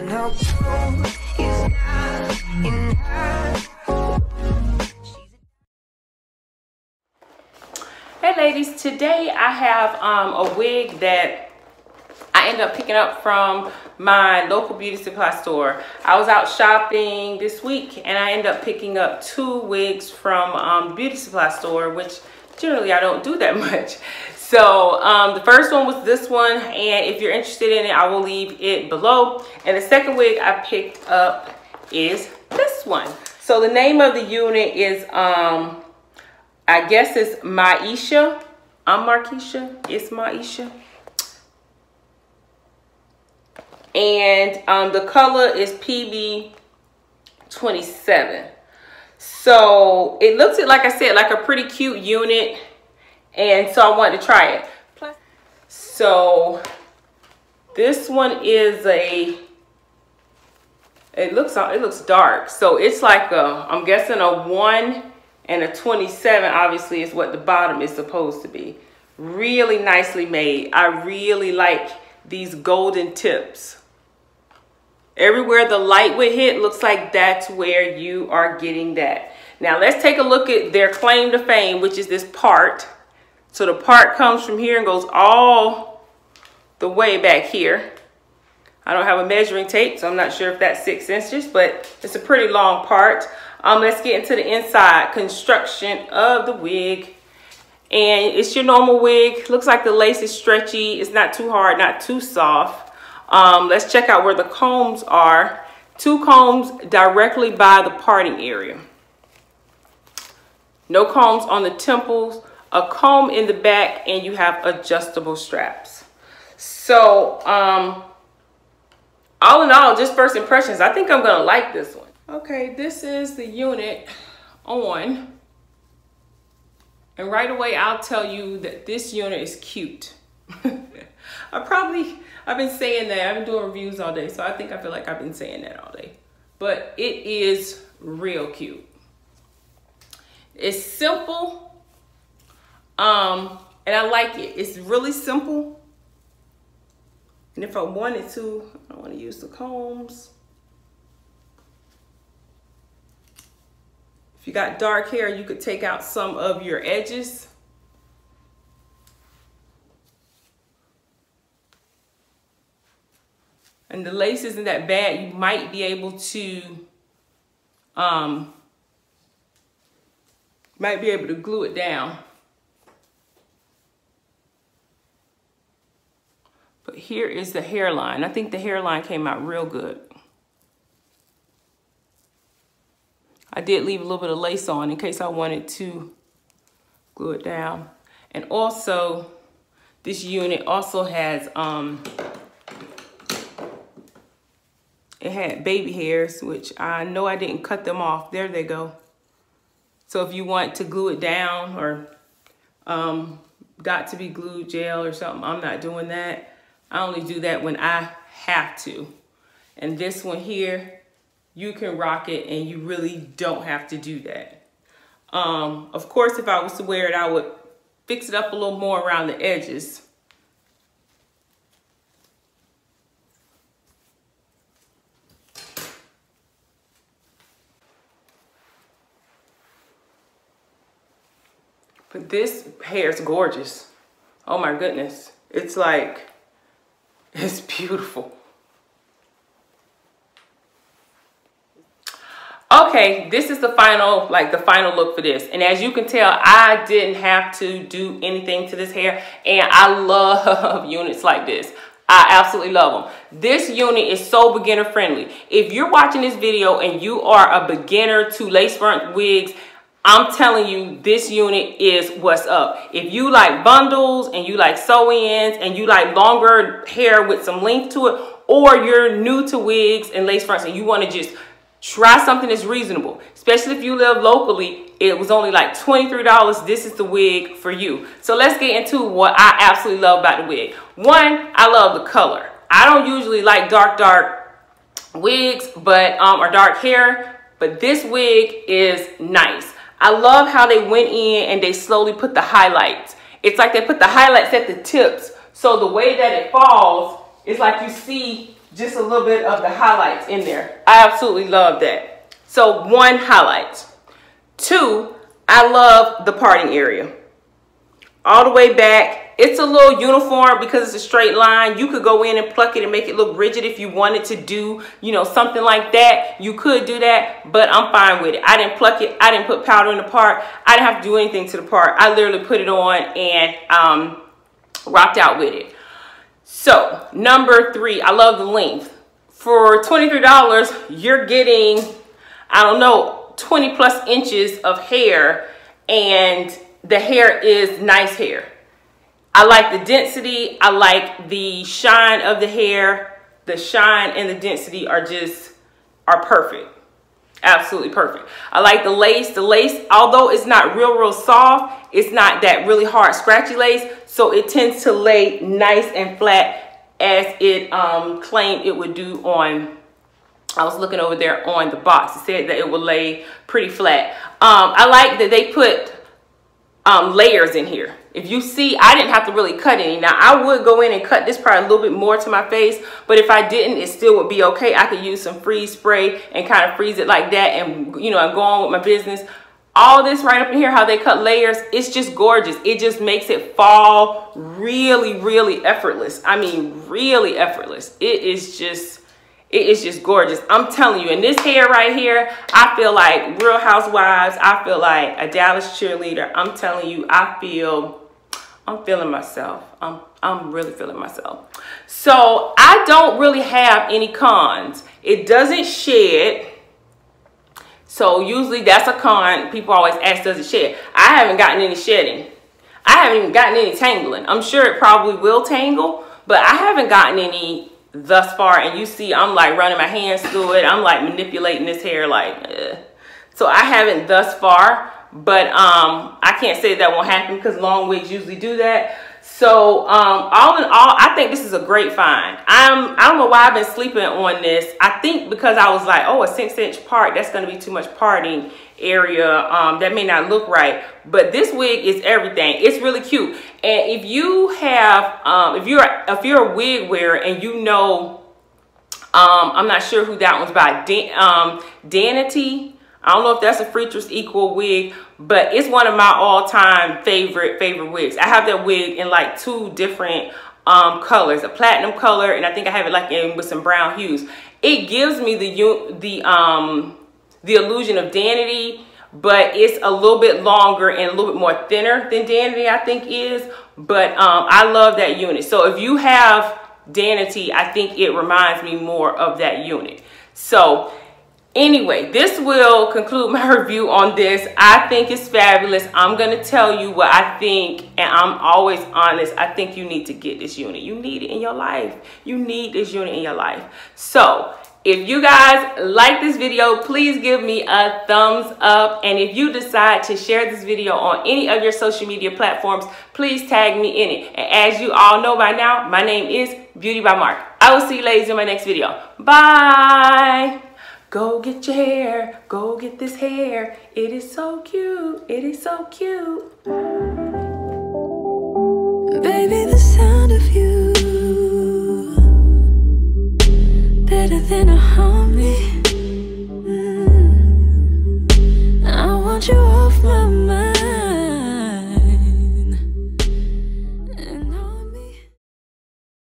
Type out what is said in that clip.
no proof is not enough. Hey ladies, today I have a wig that I ended up picking up from my local beauty supply store. I was out shopping this week and I ended up picking up 2 wigs from the beauty supply store, which generally I don't do that much. So the first one was this one, and if you're interested in it, I will leave it below. And the second wig I picked up is this one. So the name of the unit is I guess it's MAISHA. I'm Marquisha. It's MAISHA. And the color is PB27. So it looks, like I said, like a pretty cute unit. And so I wanted to try it. So this one is it looks dark. So it's like I'm guessing a 1 and a 27 obviously is what the bottom is supposed to be. Really nicely made. I really like these golden tips. Everywhere the light would hit, looks like that's where you are getting that. Now let's take a look at their claim to fame, which is this part. So the part comes from here and goes all the way back here. I don't have a measuring tape, so I'm not sure if that's 6 inches, but it's a pretty long part. Let's get into the inside construction of the wig. And it's your normal wig. Looks like the lace is stretchy. It's not too hard, not too soft. Let's check out where the combs are. 2 combs directly by the parting area. No combs on the temples. A comb in the back, and you have adjustable straps. So all in all, just first impressions, I think I'm gonna like this one. Okay, this is the unit on, and right away I'll tell you that this unit is cute. I've been saying that. I've been doing reviews all day, so I feel like I've been saying that all day, but it is real cute. It's simple. And I like it. It's really simple. And if I wanted to, I want to use the combs. If you got dark hair, you could take out some of your edges. And the lace isn't that bad. You might be able to, glue it down. But here is the hairline. I think the hairline came out real good. I did leave a little bit of lace on in case I wanted to glue it down. And also, this unit also has, it had baby hairs, which I know I didn't cut them off. There they go. So if you want to glue it down or got to be glue gel or something, I'm not doing that. I only do that when I have to. And this one here, you can rock it and you really don't have to do that. Of course, if I was to wear it, I would fix it up a little more around the edges. But this hair is gorgeous. Oh my goodness. It's like, it's beautiful. Okay, this is the final look for this. And as you can tell, I didn't have to do anything to this hair. And I love units like this. I absolutely love them. This unit is so beginner friendly. If you're watching this video and you are a beginner to lace front wigs, I'm telling you, this unit is what's up. If you like bundles and you like sew-ins and you like longer hair with some length to it, or you're new to wigs and lace fronts and you want to just try something that's reasonable, especially if you live locally, it was only like $23. This is the wig for you. So let's get into what I absolutely love about the wig. One, I love the color. I don't usually like dark wigs, but or dark hair, but this wig is nice. I love how they went in and they slowly put the highlights. It's like they put the highlights at the tips. So the way that it falls, it's like you see just a little bit of the highlights in there. I absolutely love that. So 1, highlights. 2, I love the parting area. All the way back. It's a little uniform because it's a straight line. You could go in and pluck it and make it look rigid if you wanted to do, you know, something like that. You could do that, but I'm fine with it. I didn't pluck it. I didn't put powder in the part. I didn't have to do anything to the part. I literally put it on and rocked out with it. So number 3, I love the length. For $23, you're getting, I don't know, 20 plus inches of hair, and the hair is nice hair. I like the density. I like the shine of the hair. The shine and the density are perfect. Absolutely perfect. I like the lace. The lace, although it's not real soft, it's not that really hard scratchy lace. So it tends to lay nice and flat as it claimed it would do on, I was looking over there on the box. It said that it would lay pretty flat. I like that they put layers in here. If you see, I didn't have to really cut any. Now I would go in and cut this part a little bit more to my face, but if I didn't, it still would be okay. I could use some freeze spray and kind of freeze it like that, and you know, and go on with my business. All this right up in here, how they cut layers, it's just gorgeous. It just makes it fall really effortless. I mean, really effortless. It is just gorgeous. I'm telling you, and this hair right here, I feel like Real Housewives. I feel like a Dallas cheerleader. I'm telling you, I'm feeling myself. I'm really feeling myself. So I don't really have any cons. It doesn't shed. So usually that's a con. People always ask, does it shed? I haven't gotten any shedding. I haven't even gotten any tangling. I'm sure it probably will tangle, but I haven't gotten any thus far. And you see, I'm like running my hands through it. I'm like manipulating this hair like, So I haven't thus far. But I can't say that won't happen because long wigs usually do that. So all in all, I think this is a great find. I don't know why I've been sleeping on this. I think because I was like, oh, a 6-inch part, that's going to be too much parting area. That may not look right. But this wig is everything. It's really cute. And if you have, if you're a wig wearer and you know, I'm not sure who that one's by, Danity. I don't know if that's a Freetress equal wig, but it's one of my all-time favorite wigs. I have that wig in like 2 different colors, a platinum color, and I think I have it like in with some brown hues. It gives me the illusion of Danity, but it's a little bit longer and a little bit more thinner than Danity, I think is. But I love that unit. So if you have Danity, I think it reminds me more of that unit. So anyway, this will conclude my review on this. I think it's fabulous. I'm going to tell you what I think, and I'm always honest. I think you need to get this unit. You need it in your life. You need this unit in your life. So if you guys like this video, please give me a thumbs up. And if you decide to share this video on any of your social media platforms, please tag me in it. And as you all know by now, my name is Beauty by Mark. I will see you ladies in my next video. Bye. Go get your hair. Go get this hair. It is so cute. It is so cute. Baby,